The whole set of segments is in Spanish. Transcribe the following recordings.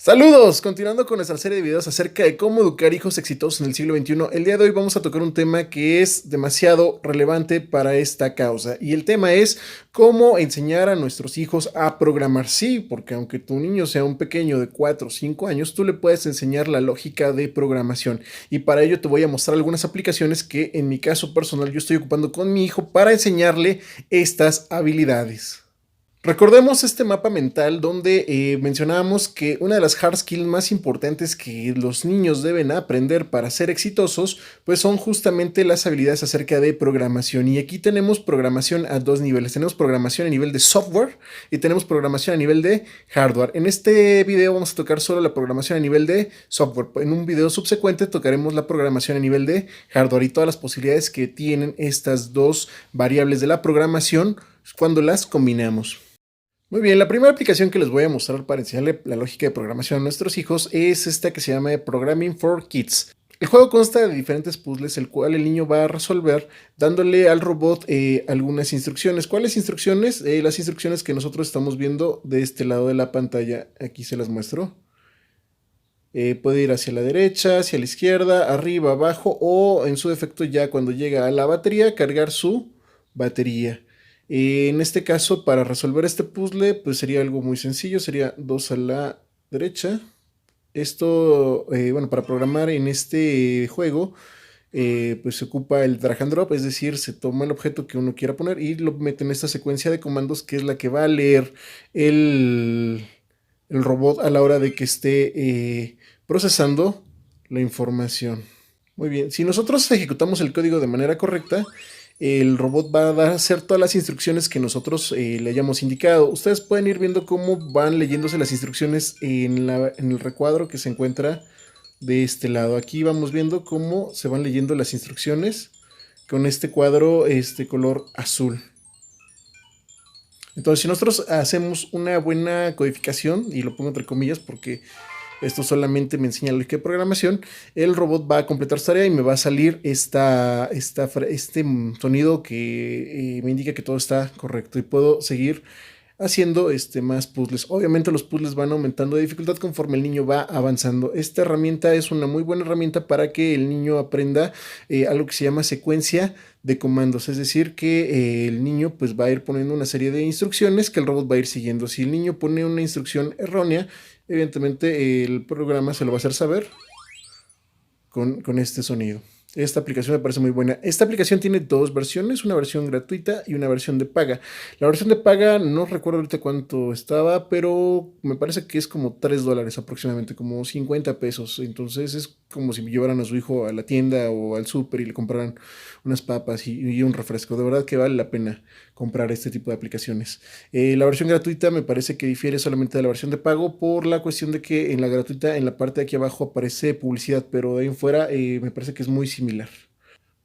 Saludos, continuando con nuestra serie de videos acerca de cómo educar hijos exitosos en el siglo XXI. El día de hoy vamos a tocar un tema que es demasiado relevante para esta causa y el tema es cómo enseñar a nuestros hijos a programar. Sí, porque aunque tu niño sea un pequeño de 4 o 5 años, tú le puedes enseñar la lógica de programación y para ello te voy a mostrar algunas aplicaciones que en mi caso personal yo estoy ocupando con mi hijo para enseñarle estas habilidades. Recordemos este mapa mental donde mencionábamos que una de las hard skills más importantes que los niños deben aprender para ser exitosos, pues son justamente las habilidades acerca de programación. Y aquí tenemos programación a dos niveles. Tenemos programación a nivel de software y tenemos programación a nivel de hardware. En este video vamos a tocar solo la programación a nivel de software. En un video subsecuente tocaremos la programación a nivel de hardware y todas las posibilidades que tienen estas dos variables de la programación cuando las combinamos. Muy bien, la primera aplicación que les voy a mostrar para enseñarle la lógica de programación a nuestros hijos es esta que se llama Programming for Kids. El juego consta de diferentes puzzles, el cual el niño va a resolver dándole al robot algunas instrucciones. ¿Cuáles instrucciones? Las instrucciones que nosotros estamos viendo de este lado de la pantalla. Aquí se las muestro. Puede ir hacia la derecha, hacia la izquierda, arriba, abajo o en su defecto ya cuando llega a la batería, cargar su batería. En este caso, para resolver este puzzle, pues sería algo muy sencillo, sería 2 a la derecha. Esto, bueno, para programar en este juego, pues se ocupa el drag and drop, es decir, se toma el objeto que uno quiera poner y lo mete en esta secuencia de comandos que es la que va a leer el robot a la hora de que esté procesando la información. Muy bien, si nosotros ejecutamos el código de manera correcta, el robot va a dar hacer todas las instrucciones que nosotros le hayamos indicado. Ustedes pueden ir viendo cómo van leyéndose las instrucciones en el recuadro que se encuentra de este lado. Aquí vamos viendo cómo se van leyendo las instrucciones con este cuadro color azul. Entonces, si nosotros hacemos una buena codificación, y lo pongo entre comillas porque esto solamente me enseña la lógica de programación, el robot va a completar su tarea y me va a salir este sonido que me indica que todo está correcto y puedo seguir haciendo más puzzles. Obviamente los puzzles van aumentando de dificultad conforme el niño va avanzando. Esta herramienta es una muy buena herramienta para que el niño aprenda algo que se llama secuencia de comandos, es decir que el niño pues va a ir poniendo una serie de instrucciones que el robot va a ir siguiendo. Si el niño pone una instrucción errónea, evidentemente el programa se lo va a hacer saber con este sonido. Esta aplicación me parece muy buena. Esta aplicación tiene dos versiones, una versión gratuita y una versión de paga. La versión de paga no recuerdo ahorita cuánto estaba, pero me parece que es como $3 aproximadamente, como 50 pesos. Entonces es como si llevaran a su hijo a la tienda o al súper y le compraran unas papas y un refresco. De verdad que vale la pena comprar este tipo de aplicaciones. La versión gratuita me parece que difiere solamente de la versión de pago por la cuestión de que en la gratuita en la parte de aquí abajo aparece publicidad, pero de ahí en fuera me parece que es muy similar.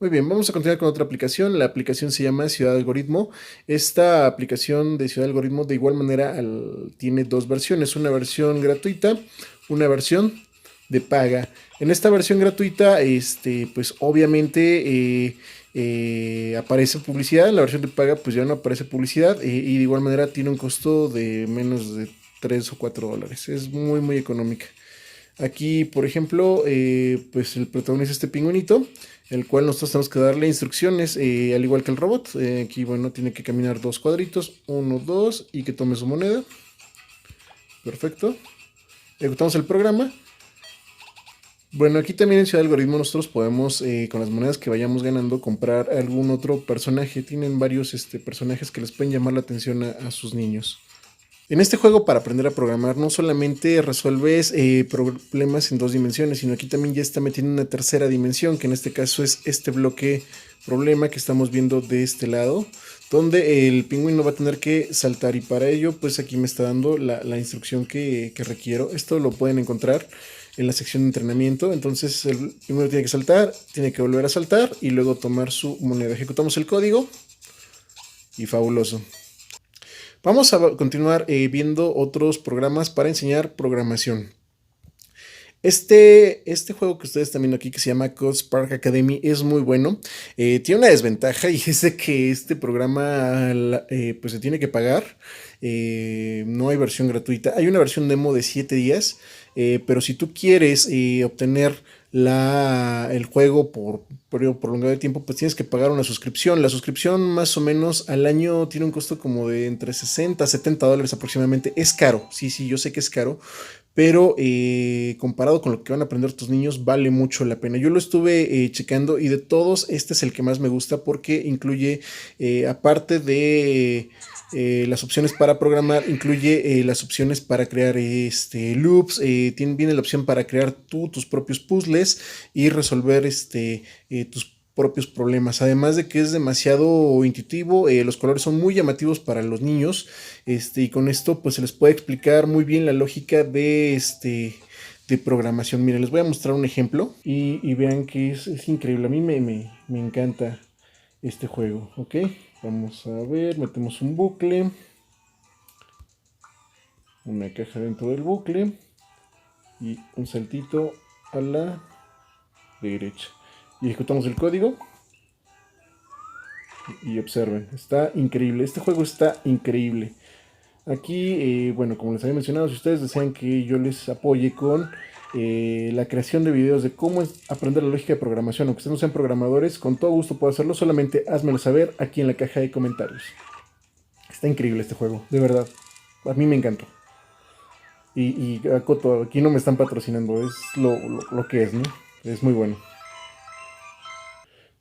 Muy bien, vamos a continuar con otra aplicación. La aplicación se llama Ciudad Algoritmo. Esta aplicación de Ciudad Algoritmo de igual manera tiene dos versiones, una versión gratuita, una versión de paga. En esta versión gratuita, pues obviamente aparece publicidad. En la versión de paga, pues ya no aparece publicidad y de igual manera tiene un costo de menos de $3 o $4. Es muy, muy económica. Aquí, por ejemplo, pues el protagonista es este pingüinito, el cual nosotros tenemos que darle instrucciones, al igual que el robot. Aquí, bueno, tiene que caminar 2 cuadritos, 1, 2, y que tome su moneda. Perfecto. Ejecutamos el programa. Bueno, aquí también en Ciudad Algoritmo nosotros podemos, con las monedas que vayamos ganando, comprar algún otro personaje. Tienen varios personajes que les pueden llamar la atención a sus niños. En este juego, para aprender a programar, no solamente resuelves problemas en 2 dimensiones, sino aquí también ya está metiendo una tercera dimensión, que en este caso es este bloque problema que estamos viendo de este lado, donde el pingüino va a tener que saltar y para ello, pues aquí me está dando la instrucción que requiero. Esto lo pueden encontrar en la sección de entrenamiento. Entonces el pingüino tiene que saltar, tiene que volver a saltar y luego tomar su moneda. Ejecutamos el código y fabuloso. Vamos a continuar viendo otros programas para enseñar programación. Este juego que ustedes están viendo aquí, que se llama CodeSpark Academy, es muy bueno. Tiene una desventaja y es de que este programa pues se tiene que pagar. no hay versión gratuita. Hay una versión demo de 7 días, pero si tú quieres obtener el juego por periodo prolongado de tiempo, pues tienes que pagar una suscripción. La suscripción más o menos al año tiene un costo como de entre 60 a 70 dólares aproximadamente. Es caro, sí, sí, yo sé que es caro, pero comparado con lo que van a aprender tus niños vale mucho la pena. Yo lo estuve checando y de todos este es el que más me gusta porque incluye, aparte de las opciones para programar, incluye las opciones para crear loops, viene la opción para crear tus propios puzzles y resolver tus propios problemas. Además de que es demasiado intuitivo, los colores son muy llamativos para los niños, y con esto pues se les puede explicar muy bien la lógica de programación. Miren, les voy a mostrar un ejemplo y vean que es increíble. A mí me encanta este juego, ¿ok? Vamos a ver, metemos un bucle, una caja dentro del bucle y un saltito a la derecha. Y ejecutamos el código. Y observen, está increíble. Este juego está increíble. Aquí, bueno, como les había mencionado, si ustedes desean que yo les apoye con la creación de videos de cómo aprender la lógica de programación, aunque ustedes no sean programadores, con todo gusto puedo hacerlo. Solamente házmelo saber aquí en la caja de comentarios. Está increíble este juego, de verdad. A mí me encantó. Y acoto, aquí no me están patrocinando, es lo que es, ¿no? Es muy bueno.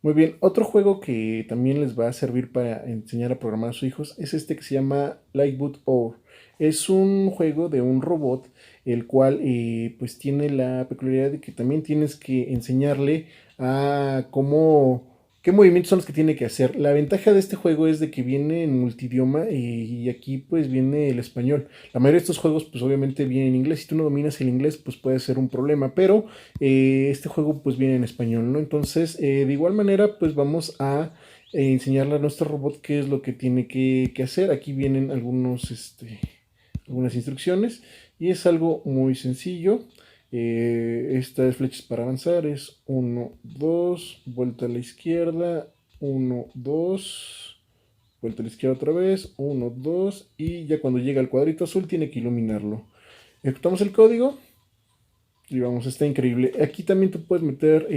Muy bien, otro juego que también les va a servir para enseñar a programar a sus hijos es este que se llama Lightboot Hour. Es un juego de un robot, el cual pues tiene la peculiaridad de que también tienes que enseñarle a qué movimientos son los que tiene que hacer. La ventaja de este juego es de que viene en multidioma y aquí pues viene el español. La mayoría de estos juegos pues obviamente vienen en inglés. Si tú no dominas el inglés pues puede ser un problema, pero este juego pues viene en español, ¿no? Entonces de igual manera pues vamos a enseñarle a nuestro robot qué es lo que tiene que hacer. Aquí vienen algunas instrucciones y es algo muy sencillo. Estas flechas para avanzar es 1, 2, vuelta a la izquierda, 1, 2, vuelta a la izquierda otra vez, 1, 2 y ya cuando llega al cuadrito azul tiene que iluminarlo. Ejecutamos el código y vamos, está increíble. Aquí también tú puedes meter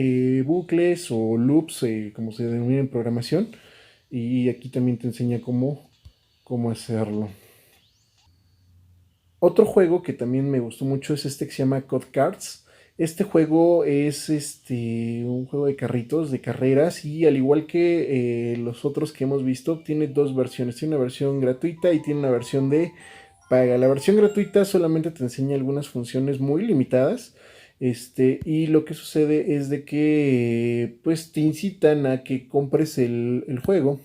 bucles o loops, como se denomina en programación, y aquí también te enseña cómo hacerlo. Otro juego que también me gustó mucho es este que se llama Code Cards. Este juego es un juego de carritos, de carreras, y al igual que los otros que hemos visto, tiene dos versiones. Tiene una versión gratuita y tiene una versión de paga. La versión gratuita solamente te enseña algunas funciones muy limitadas. Y lo que sucede es de que pues te incitan a que compres el juego.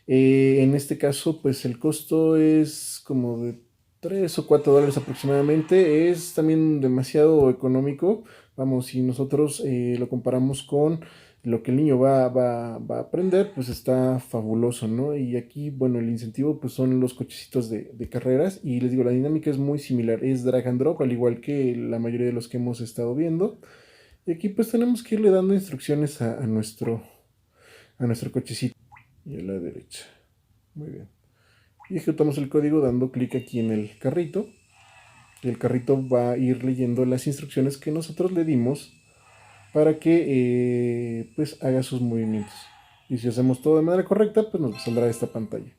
En este caso, pues el costo es como de 3 o 4 dólares aproximadamente. Es también demasiado económico. Vamos, si nosotros lo comparamos con lo que el niño va a aprender, pues está fabuloso, ¿no? Y aquí, bueno, el incentivo pues son los cochecitos de carreras. Y les digo, la dinámica es muy similar. Es drag and drop, al igual que la mayoría de los que hemos estado viendo. Y aquí pues tenemos que irle dando instrucciones a nuestro cochecito. Y a la derecha. Muy bien. Y ejecutamos el código dando clic aquí en el carrito. Y el carrito va a ir leyendo las instrucciones que nosotros le dimos para que pues haga sus movimientos. Y si hacemos todo de manera correcta, pues nos saldrá esta pantalla.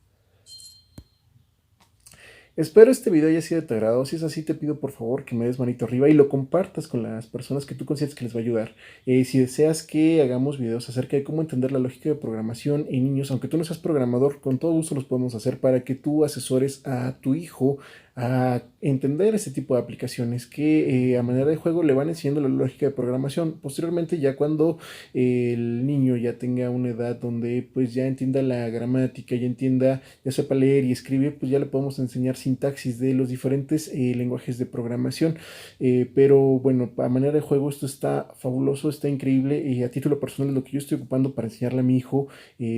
Espero este video haya sido de tu agrado. Si es así, te pido por favor que me des manito arriba y lo compartas con las personas que tú consideres que les va a ayudar. Si deseas que hagamos videos acerca de cómo entender la lógica de programación en niños, aunque tú no seas programador, con todo gusto los podemos hacer para que tú asesores a tu hijo a entender este tipo de aplicaciones que a manera de juego le van enseñando la lógica de programación. Posteriormente, ya cuando el niño ya tenga una edad donde pues ya entienda la gramática, ya entienda, ya sepa leer y escribir, pues ya le podemos enseñar sintaxis de los diferentes lenguajes de programación. Pero bueno, a manera de juego esto está fabuloso, está increíble, y a título personal es lo que yo estoy ocupando para enseñarle a mi hijo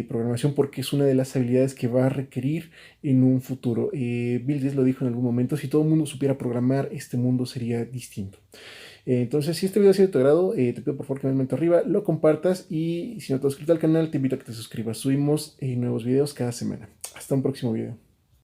programación, porque es una de las habilidades que va a requerir en un futuro. Bill Gates lo dijo en algún momento: si todo el mundo supiera programar, este mundo sería distinto. Entonces, si este video ha sido de tu agrado, te pido por favor que me des arriba, lo compartas, y si no te has suscrito al canal, te invito a que te suscribas. Subimos nuevos videos cada semana. Hasta un próximo video.